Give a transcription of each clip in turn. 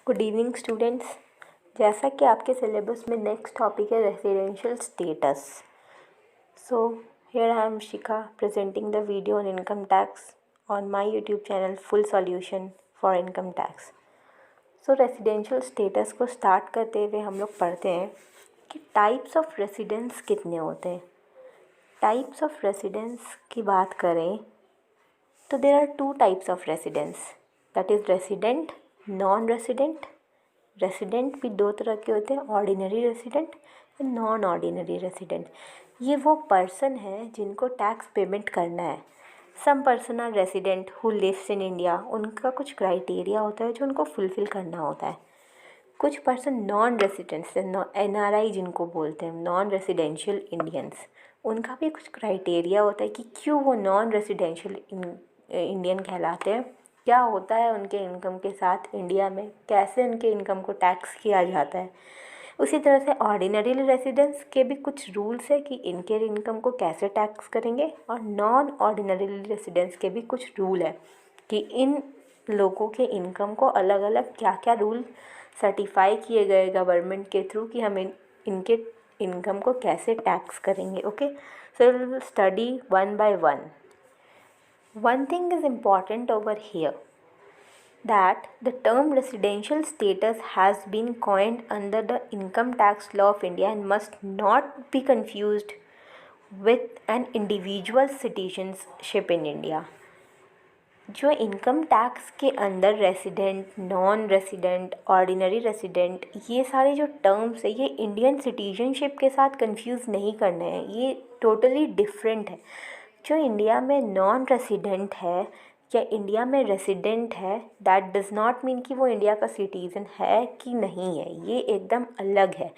Good evening students. जैसा कि आपके सिलेबस में नेक्स्ट टॉपिक है residential status. So here I am Shikha presenting the video on income tax on my YouTube channel full solution for income tax. So residential status को start करते हुए हम लोग पढ़ते हैं कि टाइप्स ऑफ रेसिडेंस कितने होते हैं। टाइप्स ऑफ रेसिडेंस की बात करें तो there are two types of residence, that is resident, non resident. Resident भी दो तरह के होते हैं, ordinary resident and non ordinary resident. ये वो पर्सन है जिनको टैक्स पेमेंट करना है। Some person are resident who lives in India, उनका कुछ क्राइटेरिया होता है जो उनको फुलफ़िल करना होता है। कुछ पर्सन नॉन रेसिडेंट्स NRI जिनको बोलते हैं, नॉन रेसिडेंशियल इंडियंस, उनका भी कुछ क्राइटेरिया होता है कि क्यों वो नॉन रेसिडेंशियल इंडियन कहलाते हैं, क्या होता है उनके इनकम के साथ इंडिया में, कैसे उनके इनकम को टैक्स किया जाता है। उसी तरह से ऑर्डिनरी रेसिडेंस के भी कुछ रूल्स है कि इनके इनकम को कैसे टैक्स करेंगे, और नॉन ऑर्डिनरी रेसिडेंस के भी कुछ रूल है कि इन लोगों के इनकम को अलग अलग क्या क्या रूल सर्टिफाई किए गए गवर्नमेंट के थ्रू कि हम इनके इनकम को कैसे टैक्स करेंगे। Okay, so will study one by one. One thing is important over here, that the term residential status has been coined under the income tax law of India and must not be confused with an individual citizenship in India। जो income tax के अंदर resident, non resident, ordinary resident, ये सारे जो terms है ये Indian citizenship के साथ कंफ्यूज नहीं करने हैं, ये टोटली डिफरेंट है। जो इंडिया में नॉन रेसिडेंट है या इंडिया में रेसिडेंट है, दैट डज़ नॉट मीन कि वो इंडिया का सिटीज़न है कि नहीं है, ये एकदम अलग है।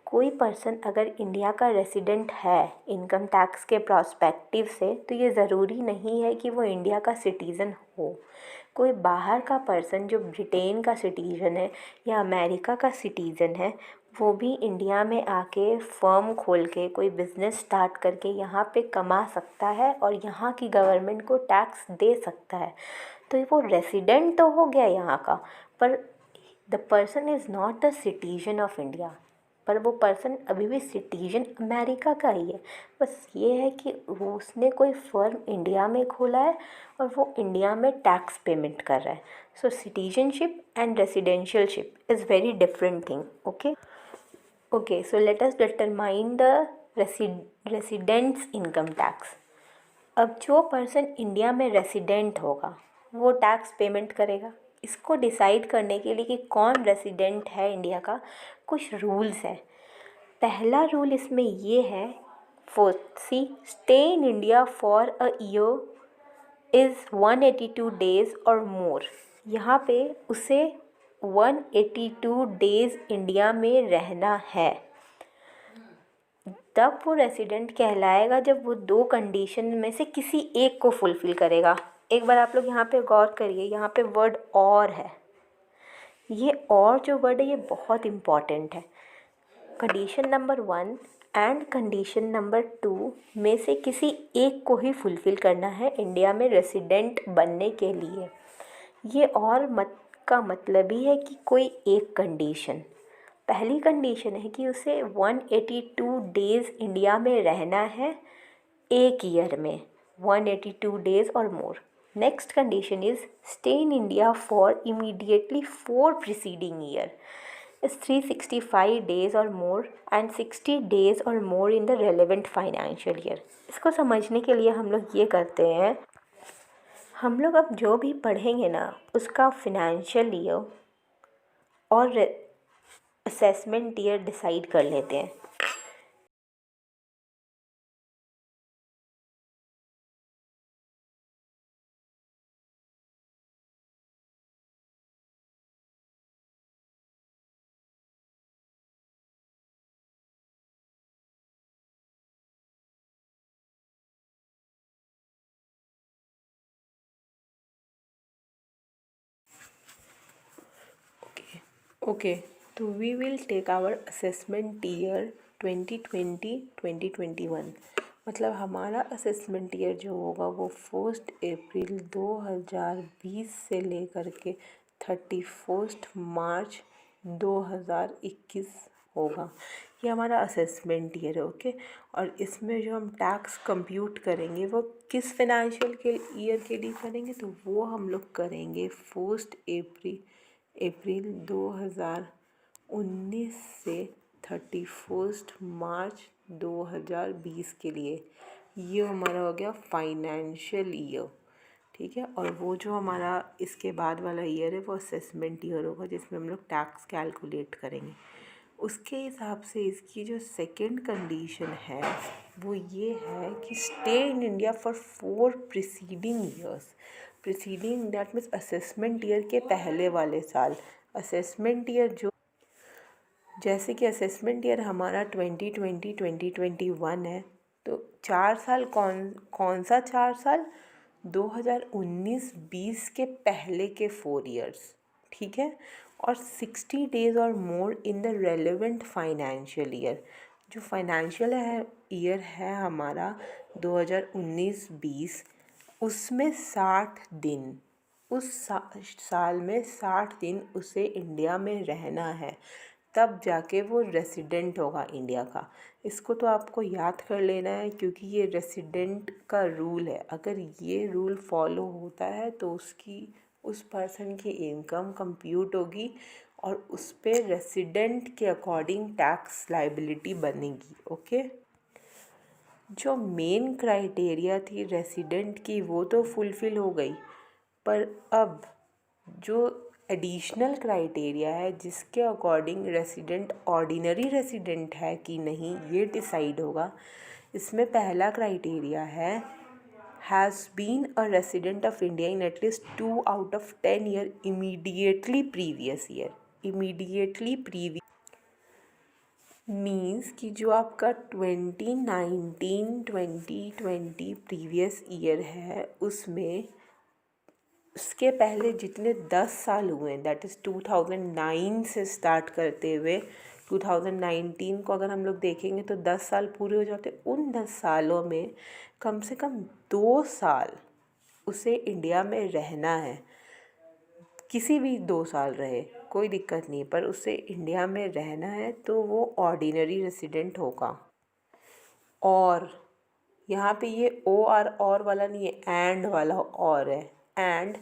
कोई पर्सन अगर इंडिया का रेसिडेंट है इनकम टैक्स के प्रोस्पेक्टिव से, तो ये ज़रूरी नहीं है कि वो इंडिया का सिटीज़न हो। कोई बाहर का पर्सन जो ब्रिटेन का सिटीज़न है या अमेरिका का सिटीज़न है, वो भी इंडिया में आके फर्म खोल के कोई बिज़नेस स्टार्ट करके यहाँ पे कमा सकता है और यहाँ की गवर्नमेंट को टैक्स दे सकता है। तो वो रेसिडेंट तो हो गया यहाँ का, पर the person is not the citizen of India. पर वो पर्सन अभी भी सिटीजन अमेरिका का ही है। बस ये है कि वो उसने कोई फर्म इंडिया में खोला है और वो इंडिया में टैक्स पेमेंट कर रहा है। So citizenship and residentialship is very different thing. Okay, so let us determine the residents income tax. अब जो पर्सन इंडिया में रेसिडेंट होगा वो टैक्स पेमेंट करेगा। इसको डिसाइड करने के लिए कि कौन रेसिडेंट है इंडिया का, कुछ रूल्स हैं। पहला रूल इसमें ये है, fourth C, stay in India for a year is 182 days और मोर। यहाँ पे उसे 182 डेज़ इंडिया में रहना है। तब वो रेसिडेंट कहलाएगा जब वो दो कंडीशन में से किसी एक को फुलफ़िल करेगा। एक बार आप लोग यहाँ पे गौर करिए, यहाँ पे वर्ड और है। ये और जो वर्ड है ये बहुत इम्पॉर्टेंट है। Condition number 1 and condition number 2 में से किसी एक को ही फुलफ़िल करना है इंडिया में रेसिडेंट बनने के लिए। ये और का मतलब ही है कि कोई एक कंडीशन, पहली कंडीशन है कि उसे 182 डेज़ इंडिया में रहना है एक ईयर में, 182 डेज़ और more. Next condition is stay in India for immediately 4 preceding year is 365 days और मोर एंड 60 डेज़ और more in the relevant financial year. इसको समझने के लिए हम लोग ये करते हैं, हम लोग अब जो भी पढ़ेंगे ना उसका फिनेंशियल ईयर और असेसमेंट ईयर डिसाइड कर लेते हैं। ओके, तो we will take our assessment year 2020-2021। मतलब हमारा असेसमेंट ईयर जो होगा वो 1 अप्रैल 2020 से लेकर के 31 मार्च 2021 होगा। ये हमारा असेसमेंट ईयर है, ओके। और इसमें जो हम टैक्स कंप्यूट करेंगे वो किस फाइनेंशियल के ईयर के लिए करेंगे, तो वो हम लोग करेंगे 1 अप्रैल 2019 से 31 मार्च 2020 के लिए। ये हमारा हो गया फाइनेंशियल ईयर, ठीक है। और वो जो हमारा इसके बाद वाला ईयर है वो असेसमेंट ईयर होगा, जिसमें हम लोग टैक्स कैलकुलेट करेंगे। उसके हिसाब से इसकी जो सेकंड कंडीशन है वो ये है कि stay in India for 4 preceding years. Preceding that means assessment year के पहले वाले साल। असेसमेंट ईयर जो, जैसे कि असेसमेंट ईयर हमारा 2020-2021 है, तो 4 साल कौन सा 4 साल, 2019-20 के पहले के 4 ईयर्स, ठीक है। और 60 डेज और more in the relevant financial year. जो फाइनेंशियल ईयर है हमारा 2019-20, उसमें 60 दिन, उस साल में 60 दिन उसे इंडिया में रहना है, तब जाके वो रेसिडेंट होगा इंडिया का। इसको तो आपको याद कर लेना है, क्योंकि ये रेसिडेंट का रूल है। अगर ये रूल फॉलो होता है तो उस पर्सन की इनकम कंप्यूट होगी और उस पे रेसिडेंट के अकॉर्डिंग टैक्स लाइबिलिटी बनेगी, ओके। जो मेन क्राइटेरिया थी रेसिडेंट की वो तो फुलफ़िल हो गई, पर अब जो एडिशनल क्राइटेरिया है जिसके अकॉर्डिंग रेसिडेंट ऑर्डिनरी रेसिडेंट है कि नहीं ये डिसाइड होगा। इसमें पहला क्राइटेरिया है has been a resident of India in at least 2 out of 10 year immediately previous year. Immediately previous means कि जो आपका 2019-2020 प्रीवियस ईयर है उसमें उसके पहले जितने 10 साल हुए हैं, दैट इज़ 2009 से स्टार्ट करते हुए 2019 को अगर हम लोग देखेंगे तो 10 साल पूरे हो जाते। उन 10 सालों में कम से कम 2 साल उसे इंडिया में रहना है। किसी भी 2 साल रहे कोई दिक्कत नहीं, पर उसे इंडिया में रहना है तो वो ऑर्डिनरी रेसिडेंट होगा। और यहाँ पे ये ओ आर और वाला नहीं है, एंड वाला और है। And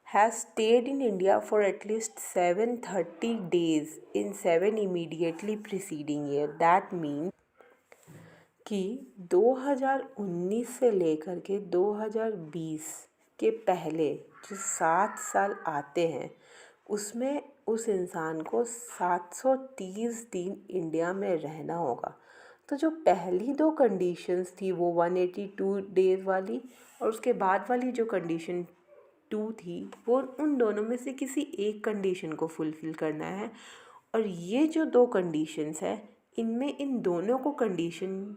has stayed in India for at least 730 days in 7 immediately preceding year. That mean कि 2019 से लेकर के 2020 के पहले जो 7 साल आते हैं उसमें उस इंसान को 730 दिन इंडिया में रहना होगा। तो जो पहली 2 कंडीशंस थी वो 182 डेज़ वाली, और उसके बाद वाली जो कंडीशन 2 थी वो उन दोनों में से किसी एक कंडीशन को फुलफ़िल करना है। और ये जो 2 कंडीशंस है इनमें इन दोनों को कंडीशन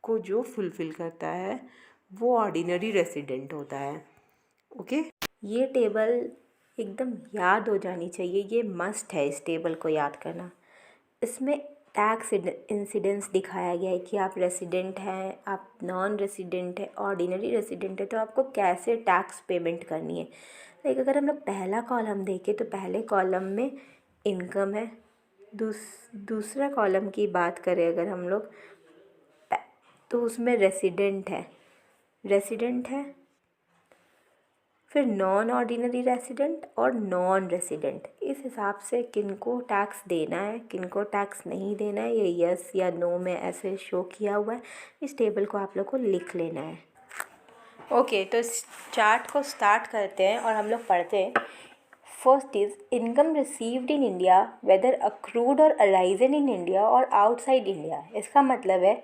को जो फुलफ़िल करता है वो ऑर्डिनरी रेसिडेंट होता है, ओके। ये टेबल एकदम याद हो जानी चाहिए, ये मस्ट है इस टेबल को याद करना। इसमें टैक्स इंसिडेंस दिखाया गया है कि आप रेसिडेंट हैं, आप नॉन रेसिडेंट है, ऑर्डिनरी रेसिडेंट है, तो आपको कैसे टैक्स पेमेंट करनी है। लाइक अगर हम लोग पहला कॉलम देखें तो पहले कॉलम में इनकम है। दूसरा कॉलम की बात करें अगर हम लोग तो उसमें रेसिडेंट है, फिर नॉन ऑर्डिनरी रेसिडेंट और नॉन रेसिडेंट। इस हिसाब से किनको टैक्स देना है किनको टैक्स नहीं देना है ये यस या नो में ऐसे शो किया हुआ है। इस टेबल को आप लोग को लिख लेना है, ओके। तो इस चार्ट को स्टार्ट करते हैं और हम लोग पढ़ते हैं। First is income received in India whether accrued और अराइजन इन इंडिया और आउटसाइड इंडिया। इसका मतलब है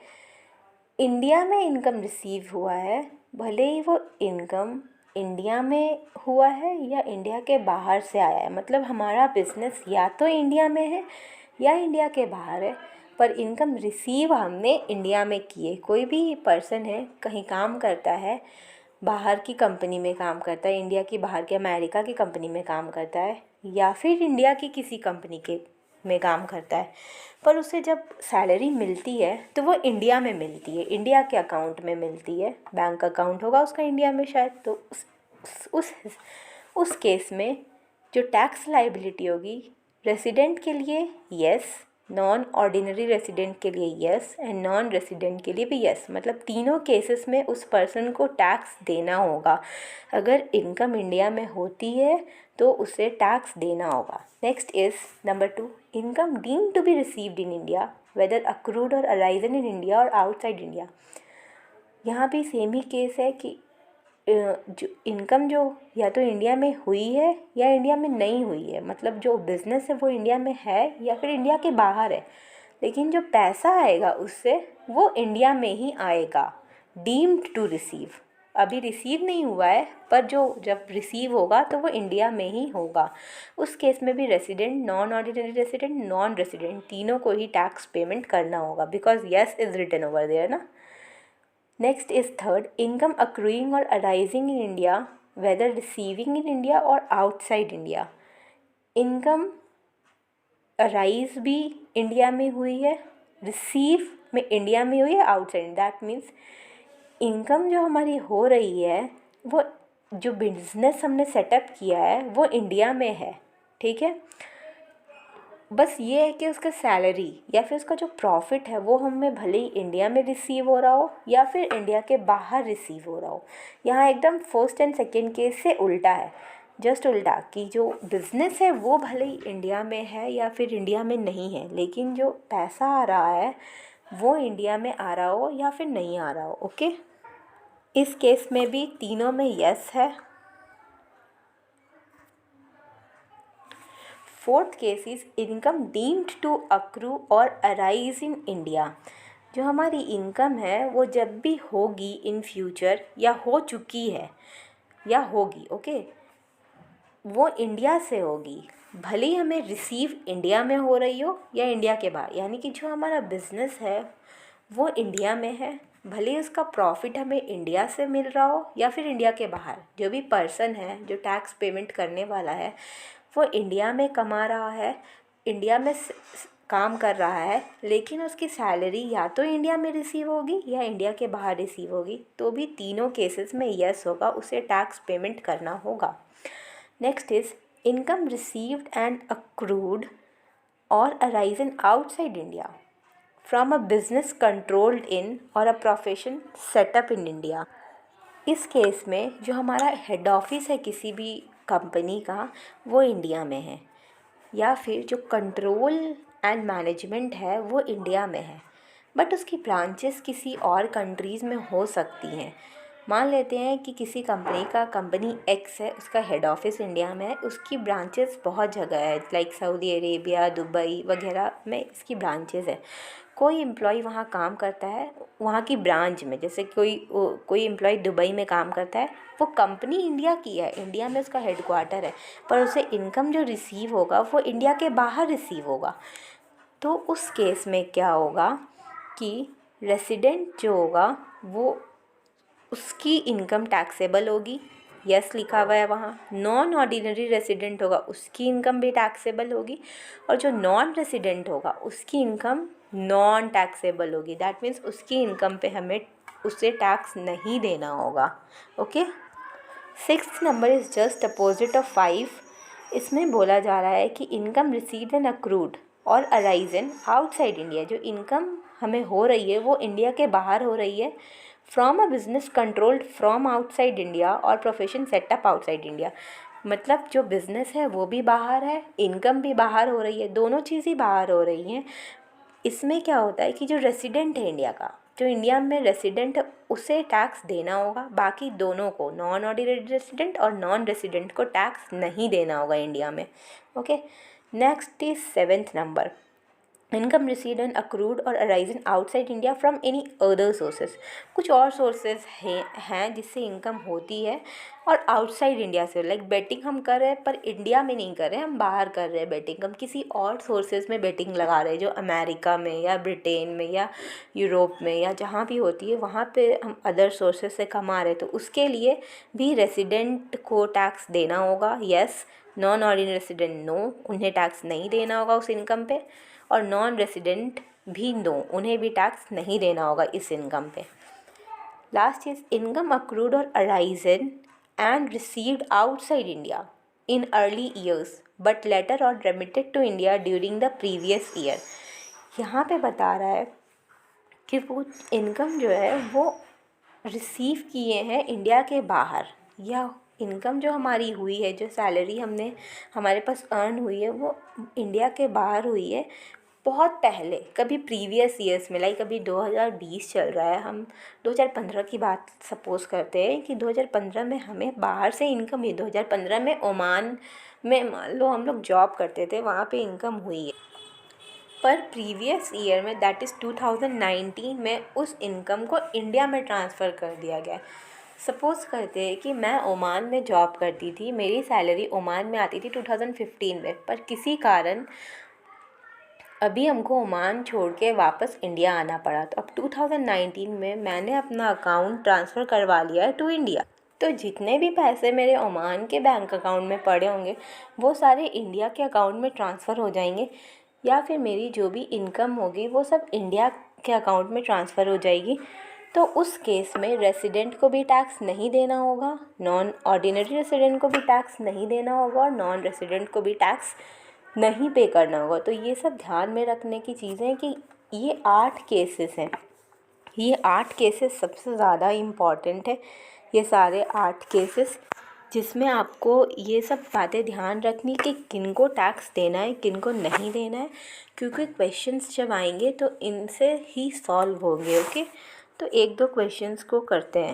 इंडिया में इनकम रिसीव हुआ है, भले ही वो इनकम इंडिया में हुआ है या इंडिया के बाहर से आया है। मतलब हमारा बिजनेस या तो इंडिया में है या इंडिया के बाहर है, पर इनकम रिसीव हमने इंडिया में की है। कोई भी पर्सन है कहीं काम करता है, बाहर की कंपनी में काम करता है, इंडिया की बाहर के अमेरिका की कंपनी में काम करता है या फिर इंडिया की किसी कंपनी के में काम करता है, पर उसे जब सैलरी मिलती है तो वो इंडिया में मिलती है, इंडिया के अकाउंट में मिलती है। बैंक अकाउंट होगा उसका इंडिया में शायद, तो उस केस में जो टैक्स लाइबिलिटी होगी रेसिडेंट के लिए यस, नॉन ऑर्डिनरी रेसिडेंट के लिए यस एंड नॉन रेसिडेंट के लिए भी यस, मतलब तीनों केसेस में उस पर्सन को टैक्स देना होगा। अगर इनकम इंडिया में होती है तो उसे टैक्स देना होगा। Next is number 2, income deemed to be received in India whether accrued और अराइजन इन इंडिया और आउटसाइड इंडिया। यहाँ भी सेम ही केस है कि जो इनकम जो या तो इंडिया में हुई है या इंडिया में नहीं हुई है, मतलब जो बिज़नेस है वो इंडिया में है या फिर इंडिया के बाहर है, लेकिन जो पैसा आएगा उससे वो इंडिया में ही आएगा। डीम्ड टू रिसीव, अभी रिसीव नहीं हुआ है पर जो जब रिसीव होगा तो वो इंडिया में ही होगा। उस केस में भी resident, non ordinary resident, non resident तीनों को ही टैक्स पेमेंट करना होगा because yes is written over there ना। Next is third, income accruing और arising in India whether receiving in India और आउटसाइड इंडिया। इनकम अराइज भी इंडिया में हुई है, रिसीव में इंडिया में हुई है, आउटसाइड। दैट मीन्स इनकम जो हमारी हो रही है वो जो बिजनेस हमने सेटअप किया है वो इंडिया में है, ठीक है। बस ये है कि उसका सैलरी या फिर उसका जो प्रॉफिट है वो हमें भले ही इंडिया में रिसीव हो रहा हो या फिर इंडिया के बाहर रिसीव हो रहा हो। यहाँ एकदम फर्स्ट एंड सेकेंड केस से उल्टा है, जस्ट उल्टा कि जो बिज़नेस है वो भले ही इंडिया में है या फिर इंडिया में नहीं है, लेकिन जो पैसा आ रहा है वो इंडिया में आ रहा हो या फिर नहीं आ रहा हो। ओके, इस केस में भी तीनों में यस है। Fourth case is income deemed to accrue or arise in India. जो हमारी इनकम है वो जब भी होगी इन फ्यूचर या हो चुकी है या होगी, ओके, वो इंडिया से होगी, भले ही हमें रिसीव इंडिया में हो रही हो या इंडिया के बाहर। यानी कि जो हमारा बिज़नेस है वो इंडिया में है, भले ही उसका प्रॉफिट हमें इंडिया से मिल रहा हो या फिर इंडिया के बाहर। जो भी पर्सन है जो टैक्स पेमेंट करने वाला है वो इंडिया में कमा रहा है, इंडिया में काम कर रहा है, लेकिन उसकी सैलरी या तो इंडिया में रिसीव होगी या इंडिया के बाहर रिसीव होगी, तो भी तीनों केसेस में यस होगा, उसे टैक्स पेमेंट करना होगा। Next is income received and accrued और arisen outside India from a business controlled in और a profession setup in India. इस केस में जो हमारा हेड ऑफिस है किसी भी कंपनी का वो इंडिया में है, या फिर जो कंट्रोल एंड मैनेजमेंट है वो इंडिया में है, बट उसकी ब्रांचेस किसी और कंट्रीज़ में हो सकती हैं। मान लेते हैं कि किसी कंपनी एक्स है, उसका हेड ऑफिस इंडिया में है, उसकी ब्रांचेस बहुत जगह है, लाइक सऊदी अरेबिया, दुबई वगैरह में इसकी ब्रांचेस है। कोई एम्प्लॉय वहाँ काम करता है वहाँ की ब्रांच में, जैसे कोई एम्प्लॉय दुबई में काम करता है, वो कंपनी इंडिया की है, इंडिया में उसका हेडक्वार्टर है, पर उसे इनकम जो रिसीव होगा वो इंडिया के बाहर रिसीव होगा। तो उस केस में क्या होगा कि रेसिडेंट जो होगा वो उसकी इनकम टैक्सेबल होगी, यस लिखा हुआ है वहाँ। नॉन ऑर्डिनरी रेसिडेंट होगा उसकी इनकम भी टैक्सेबल होगी, और जो नॉन रेसिडेंट होगा उसकी इनकम नॉन टैक्सेबल होगी। दैट मीन्स उसकी इनकम पे हमें उसे टैक्स नहीं देना होगा। Okay, sixth number is just opposite of 5। इसमें बोला जा रहा है कि इनकम रिसीव्ड एंड अक्रूड और अराइजन आउटसाइड इंडिया। जो इनकम हमें हो रही है वो इंडिया के बाहर हो रही है, from a business controlled from outside India और प्रोफेशन सेटअप आउटसाइड इंडिया। मतलब जो बिज़नेस है वो भी बाहर है, इनकम भी बाहर हो रही है, दोनों चीज़ ही बाहर हो रही हैं। इसमें क्या होता है कि जो रेसिडेंट है इंडिया का, जो इंडिया में रेसिडेंट है उसे टैक्स देना होगा, बाकी दोनों को, नॉन ऑर्डिनरी रेसिडेंट और नॉन रेसिडेंट को टैक्स नहीं देना होगा इंडिया में। Okay, next is 7th number, income received and accrued और arisen outside India from any other sources. कुछ और सोर्सेज हैं जिससे इनकम होती है और आउटसाइड इंडिया से, लाइक बेटिंग हम कर रहे हैं पर इंडिया में नहीं कर रहे हैं, हम बाहर कर रहे हैं बेटिंग, हम किसी और सोर्सेज में बेटिंग लगा रहे हैं, जो अमेरिका में या ब्रिटेन में या यूरोप में या जहाँ भी होती है वहाँ पे हम अदर सोर्सेज से कमा रहे हैं, तो उसके लिए भी रेसिडेंट को टैक्स देना होगा, yes. Non ordinary resident no, उन्हें टैक्स नहीं देना होगा उस इनकम पे, और नॉन रेसिडेंट भी नो, उन्हें भी टैक्स नहीं देना होगा इस इनकम पे। लास्ट इज इनकम अक्रूड और arisen and received outside India in early years but later on remitted to India during the previous year। यहाँ पे बता रहा है कि वो इनकम जो है वो रिसीव किए हैं इंडिया के बाहर, या इनकम जो हमारी हुई है, जो सैलरी हमने हमारे पास अर्न हुई है वो इंडिया के बाहर हुई है बहुत पहले, कभी प्रीवियस ईयर्स में। लाइक अभी 2020 चल रहा है, हम 2015 की बात सपोज़ करते हैं कि 2015 में हमें बाहर से इनकम हुई। 2015 में ओमान में मान लो हम लोग जॉब करते थे, वहाँ पे इनकम हुई है, पर प्रीवियस ईयर में दैट इज़ 2019 में उस इनकम को इंडिया में ट्रांसफ़र कर दिया गया। सपोज़ करते हैं कि मैं ओमान में जॉब करती थी, मेरी सैलरी ओमान में आती थी 2015 में, पर किसी कारण अभी हमको ओमान छोड़ के वापस इंडिया आना पड़ा। तो अब 2019 में मैंने अपना अकाउंट ट्रांसफ़र करवा लिया है टू इंडिया। तो जितने भी पैसे मेरे ओमान के बैंक अकाउंट में पड़े होंगे वो सारे इंडिया के अकाउंट में ट्रांसफ़र हो जाएंगे, या फिर मेरी जो भी इनकम होगी वो सब इंडिया के अकाउंट में ट्रांसफ़र हो जाएगी। तो उस केस में रेसिडेंट को भी टैक्स नहीं देना होगा, नॉन ऑर्डिनरी रेसिडेंट को भी टैक्स नहीं देना होगा, और नॉन रेसिडेंट को भी टैक्स नहीं पे करना होगा। तो ये सब ध्यान में रखने की चीज़ें हैं कि ये 8 केसेस हैं। ये 8 केसेस सबसे ज़्यादा इम्पॉर्टेंट है, ये सारे 8 केसेस, जिसमें आपको ये सब बातें ध्यान रखनी कि किन को टैक्स देना है, किन को नहीं देना है, क्योंकि क्वेश्चंस जब आएंगे तो इनसे ही सॉल्व होंगे। ओके, तो 1-2 क्वेश्चंस को करते हैं।